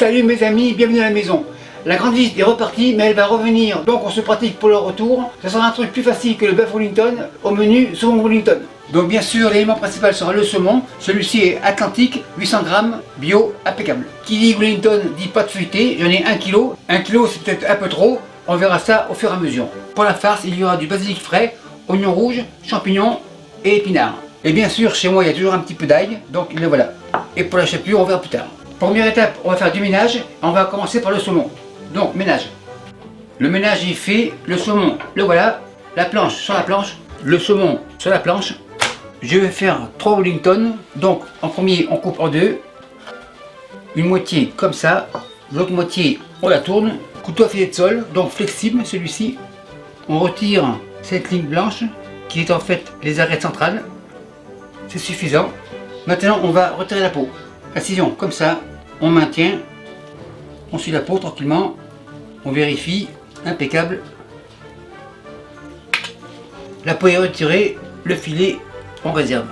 Salut mes amis, bienvenue à la maison. La grande visite est repartie, mais elle va revenir, donc on se pratique pour le retour. Ce sera un truc plus facile que le bœuf Wellington, au menu saumon Wellington. Donc bien sûr, l'élément principal sera le saumon. Celui-ci est Atlantique, 800 grammes, bio, impeccable. Qui dit Wellington dit pâte feuilletée, j'en ai 1 kg. 1 kg c'est peut-être un peu trop, on verra ça au fur et à mesure. Pour la farce, il y aura du basilic frais, oignons rouges, champignons et épinards. Et bien sûr, chez moi il y a toujours un petit peu d'ail, donc le voilà. Et pour la chapelure, on verra plus tard. Première étape, on va faire du ménage. On va commencer par le saumon. Donc, ménage. Le ménage est fait, le saumon, le voilà. La planche sur la planche, le saumon sur la planche. Je vais faire 3 Wellington. Donc, en premier, on coupe en deux. Une moitié comme ça. L'autre moitié, on la tourne. Couteau à filet de sol, donc flexible celui-ci. On retire cette ligne blanche qui est en fait les arêtes centrales. C'est suffisant. Maintenant, on va retirer la peau. Incision comme ça, on maintient, on suit la peau tranquillement, on vérifie, impeccable. La peau est retirée, le filet on réserve.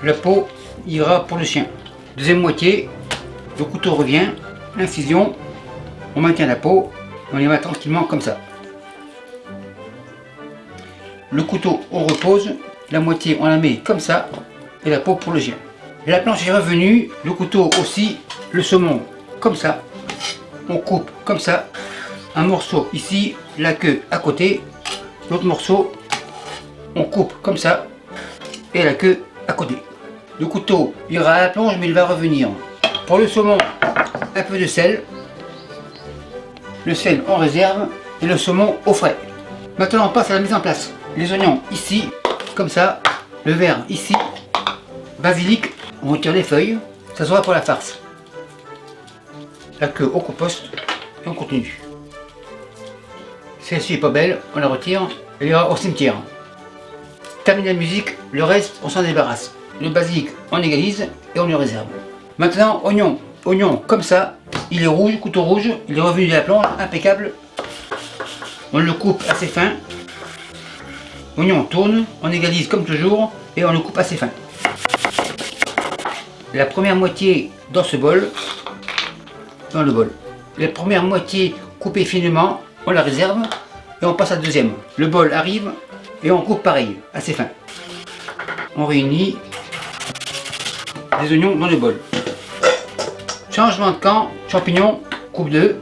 La peau ira pour le chien. Deuxième moitié, le couteau revient, incision, on maintient la peau, on y va tranquillement comme ça. Le couteau on repose, la moitié on la met comme ça, et la peau pour le chien. La planche est revenue, le couteau aussi, le saumon comme ça, on coupe comme ça, un morceau ici, la queue à côté, l'autre morceau, on coupe comme ça, et la queue à côté. Le couteau ira à la planche mais il va revenir. Pour le saumon, un peu de sel, le sel en réserve et le saumon au frais. Maintenant on passe à la mise en place. Les oignons ici, comme ça, le vert ici, basilic. On retire les feuilles, ça sera pour la farce. La queue au compost et on continue. Celle-ci est pas belle, on la retire, elle ira au cimetière. Termine la musique, le reste on s'en débarrasse. Le basilic on égalise et on le réserve. Maintenant oignon comme ça, il est rouge, couteau rouge, il est revenu de la planche, impeccable. On le coupe assez fin. Oignon tourne, on égalise comme toujours et on le coupe assez fin. La première moitié dans ce bol, dans le bol. La première moitié coupée finement, on la réserve et on passe à la deuxième. Le bol arrive et on coupe pareil, assez fin. On réunit les oignons dans le bol. Changement de camp, champignons, coupe 2,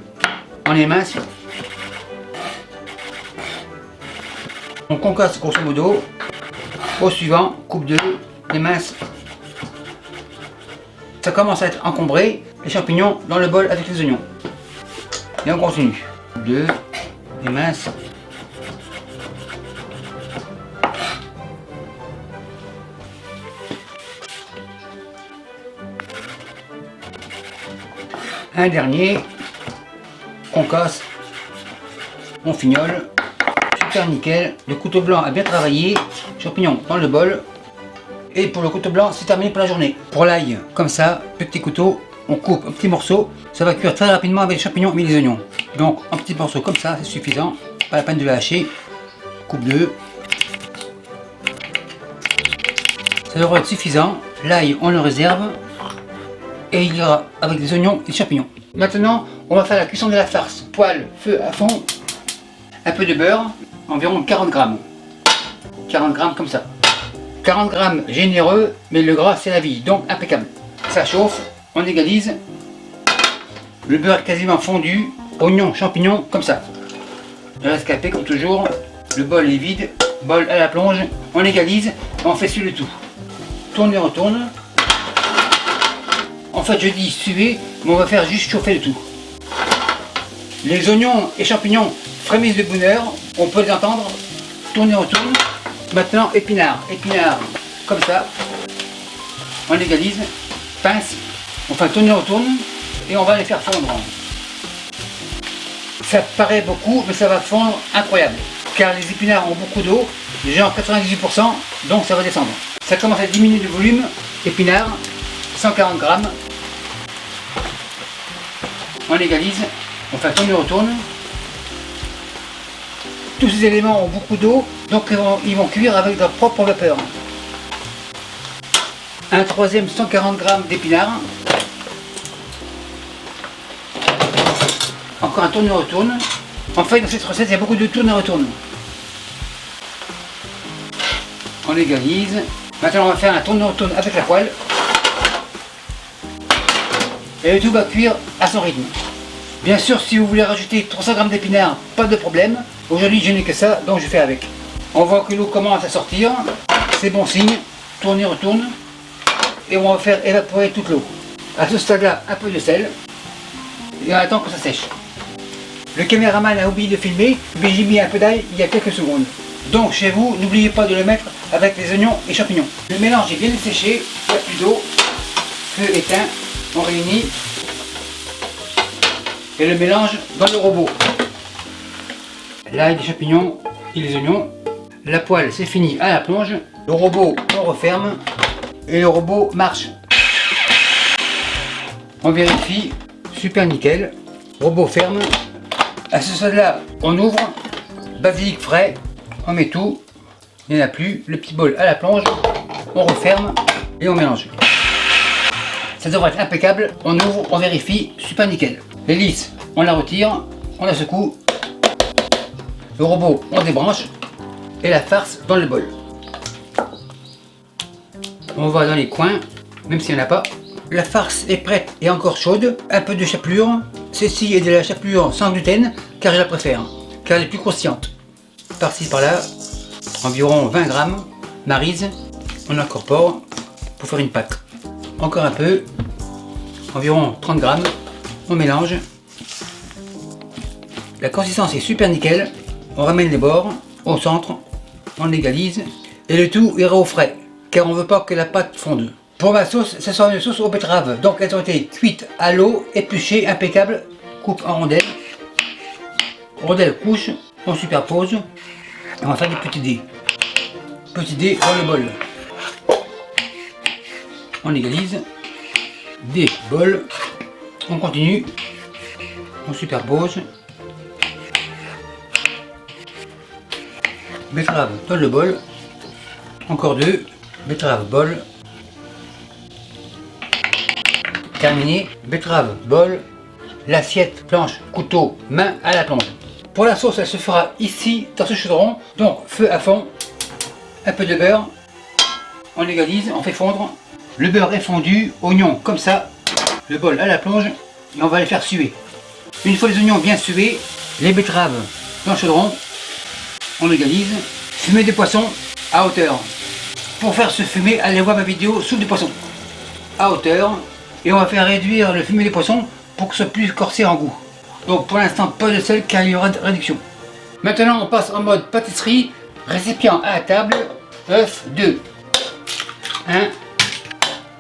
on émince. On concasse grosso modo. Au suivant, coupe 2, émince. Ça commence à être encombré, les champignons dans le bol avec les oignons. Et on continue. 2, et mince. Un dernier, on casse, on fignole, super nickel. Le couteau blanc a bien travaillé, champignons dans le bol. Et pour le couteau blanc, c'est terminé pour la journée. Pour l'ail, comme ça, petit couteau, on coupe un petit morceau. Ça va cuire très rapidement avec les champignons et les oignons. Donc, un petit morceau comme ça, c'est suffisant. Pas la peine de le hacher. Coupe 2. Ça devrait être suffisant. L'ail, on le réserve. Et il ira avec les oignons et les champignons. Maintenant, on va faire la cuisson de la farce. Poêle, feu à fond. Un peu de beurre, environ 40 grammes. 40 grammes comme ça. 40 grammes généreux, mais le gras c'est la vie, donc impeccable. Ça chauffe, on égalise. Le beurre est quasiment fondu. Oignons, champignons, comme ça. Le rescapé comme toujours. Le bol est vide. Bol à la plonge. On égalise. On fait suer le tout. Tourne et retourne. En fait je dis suer, mais on va faire juste chauffer le tout. Les oignons et champignons frémissent de bonheur. On peut les entendre. Tourne et retourne. Maintenant, épinards, comme ça, on égalise, pince, enfin tourne et retourne, et on va les faire fondre. Ça paraît beaucoup, mais ça va fondre incroyable, car les épinards ont beaucoup d'eau, genre 98%, donc ça va descendre. Ça commence à diminuer de volume, épinards, 140 grammes, on égalise, enfin tourne et retourne. Tous ces éléments ont beaucoup d'eau, donc ils vont cuire avec leur propre vapeur. Un troisième 140 grammes d'épinards. Encore un tourne-retourne. En fait, dans cette recette, il y a beaucoup de tourne-retourne. On égalise. Maintenant, on va faire un tourne-retourne avec la poêle. Et le tout va cuire à son rythme. Bien sûr, si vous voulez rajouter 300 g d'épinards, pas de problème. Aujourd'hui, je n'ai que ça, donc je fais avec. On voit que l'eau commence à sortir. C'est bon signe. Tourne, retourne. Et on va faire évaporer toute l'eau. À ce stade-là, un peu de sel. Et on attend que ça sèche. Le caméraman a oublié de filmer, mais j'ai mis un peu d'ail il y a quelques secondes. Donc chez vous, n'oubliez pas de le mettre avec les oignons et champignons. Le mélange est bien séché, il n'y a plus d'eau. Feu éteint, on réunit. Et le mélange dans le robot. L'ail, les champignons et les oignons. La poêle, c'est fini à la plonge. Le robot, on referme. Et le robot marche. On vérifie. Super nickel. Robot ferme. À ce stade-là, on ouvre. Basilic frais. On met tout. Il n'y en a plus. Le petit bol à la plonge. On referme. Et on mélange. Ça devrait être impeccable. On ouvre, on vérifie. Super nickel. L'hélice, on la retire. On la secoue. Le robot, on débranche. Et la farce dans le bol. On va dans les coins, même s'il n'y en a pas. La farce est prête et encore chaude. Un peu de chapelure. Ceci est de la chapelure sans gluten, car je la préfère, car elle est plus croustillante. Par-ci, par-là, environ 20 grammes. Maryse, on incorpore pour faire une pâte. Encore un peu, environ 30 grammes. On mélange. La consistance est super nickel. On ramène les bords au centre. On égalise. Et le tout ira au frais, car on ne veut pas que la pâte fonde. Pour ma sauce, ce sera une sauce aux betteraves. Donc elles ont été cuites à l'eau, épluchées, impeccable. Coupe en rondelles. Rondelles couche, on superpose. Et on va faire des petits dés. Petits dés dans le bol. On égalise. Dés, bol. On continue. On superpose. Betterave dans le bol. Encore deux. Betterave, bol. Terminé. Betterave, bol. L'assiette, planche, couteau, main à la plonge. Pour la sauce, elle se fera ici, dans ce chaudron. Donc, feu à fond. Un peu de beurre. On égalise, on fait fondre. Le beurre est fondu. Oignons comme ça. Le bol à la plonge. Et on va les faire suer. Une fois les oignons bien sués, les betteraves dans le chaudron. On égalise. Fumer des poissons à hauteur. Pour faire ce fumet, allez voir ma vidéo soupe de poisson. À hauteur. Et on va faire réduire le fumet des poissons pour que ce soit plus corsé en goût. Donc pour l'instant, pas de sel car il y aura de réduction. Maintenant, on passe en mode pâtisserie. Récipient à la table. œuf 2. 1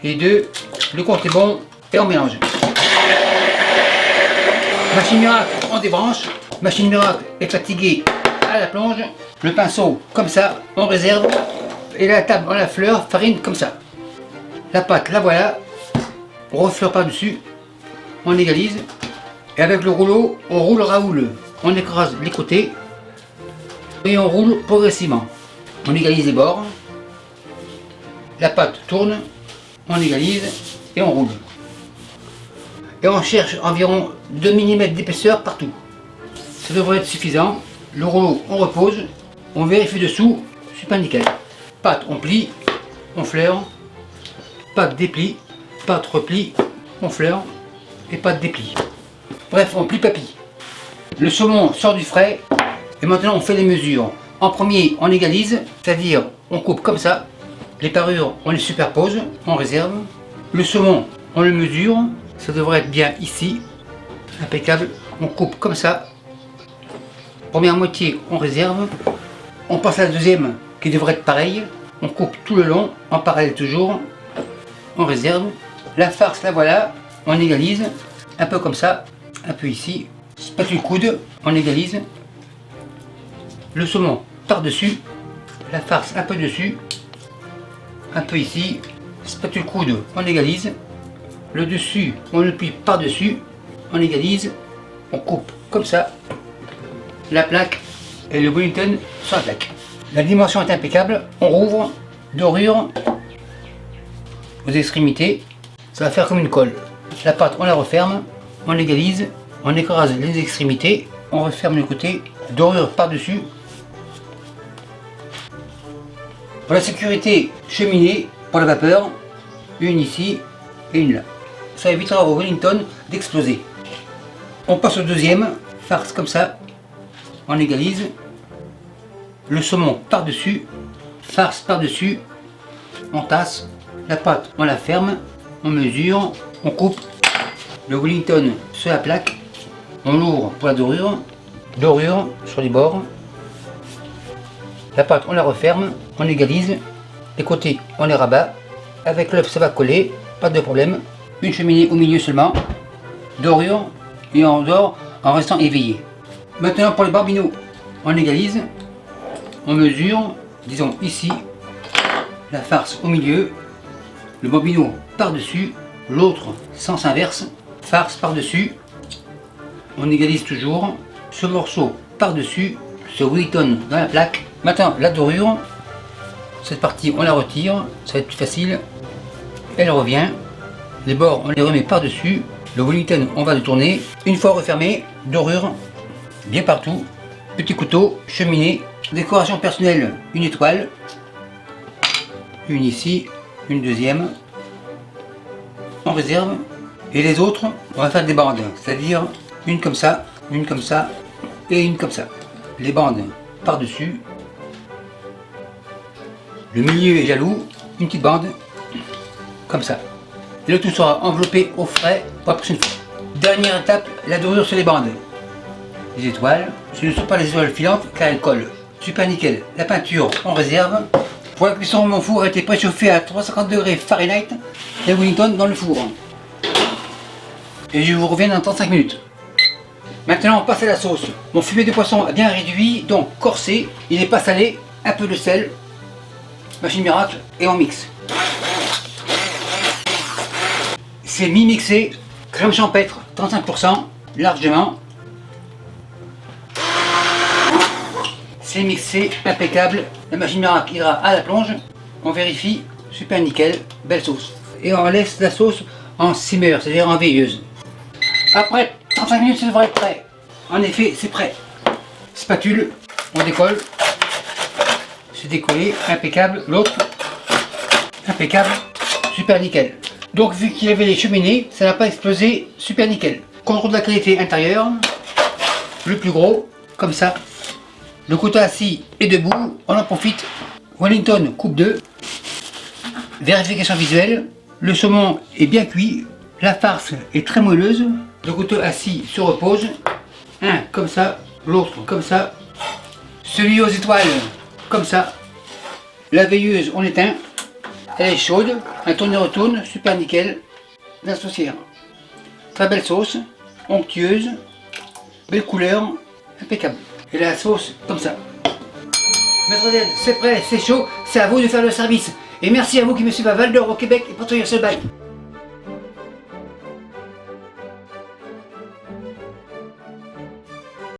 et 2. Le compte est bon et on mélange. Machine miracle, on débranche. Machine miracle est fatiguée à la plonge. Le pinceau comme ça, on réserve. Et la table, on la fleur, farine comme ça. La pâte, la voilà. On refleure par-dessus. On égalise. Et avec le rouleau, on roule raoule. On écrase les côtés. Et on roule progressivement. On égalise les bords. La pâte tourne. On égalise. Et on roule. Et on cherche environ 2 mm d'épaisseur partout. Ça devrait être suffisant. Le rouleau, on repose. On vérifie dessous. Super nickel. Pâte, on plie. On fleure. Pâte déplie. Pâte replie. On fleure. Et pâte déplie. Bref, on plie papy. Le saumon sort du frais. Et maintenant, on fait les mesures. En premier, on égalise. C'est-à-dire, on coupe comme ça. Les parures, on les superpose. On réserve. Le saumon, on le mesure. Ça devrait être bien ici. Impeccable. On coupe comme ça. Première moitié, on réserve. On passe à la deuxième qui devrait être pareil. On coupe tout le long, en parallèle toujours. On réserve. La farce, la voilà. On égalise. Un peu comme ça. Un peu ici. Spatule coude. On égalise. Le saumon par-dessus. La farce un peu dessus. Un peu ici. Spatule coude. On égalise. Le dessus, on le plie par-dessus. On égalise. On coupe comme ça. La plaque et le Wellington sur la plaque. La dimension est impeccable. On rouvre, dorure aux extrémités. Ça va faire comme une colle. La pâte, on la referme, on l'égalise On écrase les extrémités, on referme le côté, dorure par-dessus. Pour la sécurité, cheminée pour la vapeur, une ici et une là. Ça évitera au Wellington d'exploser. On passe au deuxième, farce comme ça, on égalise. Le saumon par-dessus, farce par-dessus, on tasse. La pâte, on la ferme, on mesure, on coupe. Le Wellington sur la plaque, on l'ouvre pour la dorure, dorure sur les bords. La pâte, on la referme, on égalise. Les côtés, on les rabat. Avec l'œuf, ça va coller, pas de problème. Une cheminée au milieu seulement, dorure, et on dort en restant éveillé. Maintenant pour les barbineaux, on égalise, on mesure, disons ici, la farce au milieu, le bobino par-dessus, l'autre sens inverse, farce par-dessus, on égalise toujours, ce morceau par-dessus, ce Wellington dans la plaque. Maintenant la dorure, cette partie on la retire, ça va être plus facile, elle revient, les bords on les remet par-dessus, le Wellington on va le tourner, une fois refermé, dorure, bien partout, petit couteau, cheminée, décoration personnelle, une étoile, une ici, une deuxième, on réserve, et les autres, on va faire des bandes, c'est-à-dire une comme ça et une comme ça. Les bandes par-dessus, le milieu est jaloux, une petite bande, comme ça. Et le tout sera enveloppé au frais pour la prochaine fois. Dernière étape, la dorure sur les bandes. Les étoiles, ce ne sont pas les étoiles filantes car elles collent. Super nickel. La peinture, on réserve. Pour la cuisson, mon four a été préchauffé à 350 degrés Fahrenheit. Et Wellington dans le four. Et je vous reviens dans 35 minutes. Maintenant, on passe à la sauce. Mon fumet de poisson a bien réduit, donc corsé. Il n'est pas salé. Un peu de sel. Machine miracle. Et on mixe. C'est mi-mixé. Crème champêtre, 35%. Largement. C'est mixé, impeccable. La machine miracle ira à la plonge. On vérifie, super nickel, belle sauce. Et on laisse la sauce en simmer, c'est-à-dire en veilleuse. Après 35 minutes, ça devrait être prêt. En effet, c'est prêt. Spatule, on décolle. C'est décollé, impeccable. L'autre, impeccable, super nickel. Donc vu qu'il y avait les cheminées, ça n'a pas explosé, super nickel. Contrôle de la qualité intérieure, le plus gros, comme ça. Le couteau assis est debout, on en profite. Wellington coupe 2. Vérification visuelle, le saumon est bien cuit, la farce est très moelleuse. Le couteau assis se repose. Un comme ça, l'autre comme ça. Celui aux étoiles, comme ça. La veilleuse, on éteint. Elle est chaude, un tourne-retourne, super nickel. La saucière. Très belle sauce, onctueuse, belle couleur, impeccable. Et la sauce comme ça. Maître Del, c'est prêt, c'est chaud, c'est à vous de faire le service. Et merci à vous qui me suivez à Val d'Or au Québec et pour tout sur le bail.